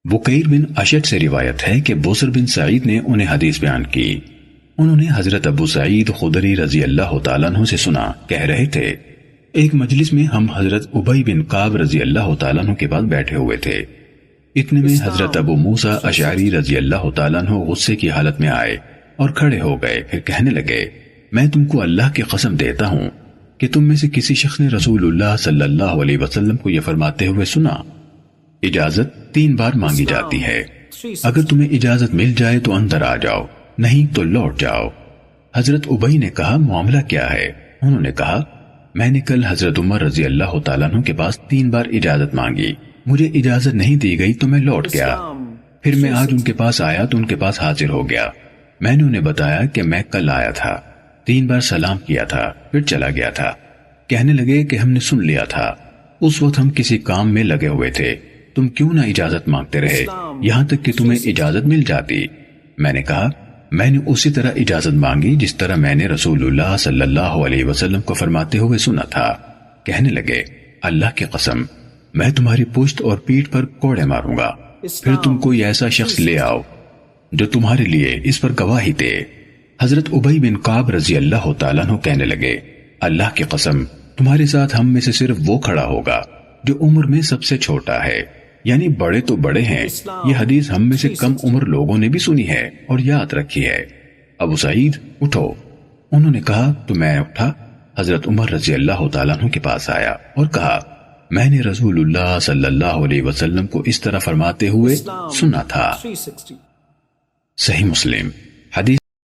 وقیر بن اشد سے روایت ہے کہ بصر بن سعید نے انہیں حدیث بیان کی۔ انہوں نے حضرت ابو سعید خدری رضی اللہ تعالیٰ عنہ سے سنا، کہہ رہے تھے ایک مجلس میں ہم حضرت ابی بن کعب رضی اللہ تعالیٰ عنہ کے پاس بیٹھے ہوئے تھے۔ اتنے میں حضرت ابو موسیٰ اشعری رضی اللہ تعالیٰ عنہ غصے کی حالت میں آئے اور کھڑے ہو گئے، پھر کہنے لگے میں تم کو اللہ کی قسم دیتا ہوں کہ تم میں سے کسی شخص نے رسول اللہ صلی اللہ علیہ وسلم کو یہ فرماتے ہوئے سنا، اجازت 3 بار مانگی جاتی ہے، اگر تمہیں اجازت مل جائے تو اندر آ جاؤ، نہیں تو لوٹ جاؤ۔ حضرت ابی نے کہا معاملہ کیا ہے؟ انہوں نے کہا میں نے کل حضرت عمر رضی اللہ تعالیٰ عنہ کے پاس 3 بار اجازت مانگی، مجھے اجازت نہیں دی گئی تو میں لوٹ گیا، پھر میں آج ان کے پاس آیا تو ان کے پاس حاضر ہو گیا۔ میں نے انہیں بتایا کہ میں کل آیا تھا، 3 بار سلام کیا تھا، پھر چلا گیا تھا۔ کہنے لگے کہ ہم نے سن لیا تھا، اس وقت ہم کسی کام میں لگے ہوئے تھے، تم کیوں نہ اجازت مانگتے رہے یہاں تک کہ تمہیں اجازت مل جاتی؟ میں نے کہا میں نے اسی طرح اجازت مانگی جس طرح میں نے رسول اللہ صلی اللہ علیہ وسلم کو فرماتے ہوئے سنا تھا۔ کہنے لگے اللہ کی قسم میں تمہاری پشت اور پیٹھ پر کوڑے ماروں گا، پھر تم کوئی ایسا شخص لے آؤ جو تمہارے لیے اس پر گواہی دے۔ حضرت ابی بن کعب رضی اللہ تعالیٰ عنہ کہنے لگے اللہ کی قسم تمہارے ساتھ ہم میں سے صرف وہ کھڑا ہوگا جو عمر میں سب سے چھوٹا ہے، یعنی بڑے تو بڑے ہیں، یہ حدیث ہم میں سے کم عمر لوگوں نے بھی سنی ہے اور یاد رکھی ہے۔ ابو سعید اٹھو، انہوں نے کہا تو میں اٹھا، حضرت عمر رضی اللہ تعالیٰ عنہ کے پاس آیا اور کہا میں نے رسول اللہ صلی اللہ علیہ وسلم کو اس طرح فرماتے ہوئے سنا تھا۔ صحیح مسلم حدیث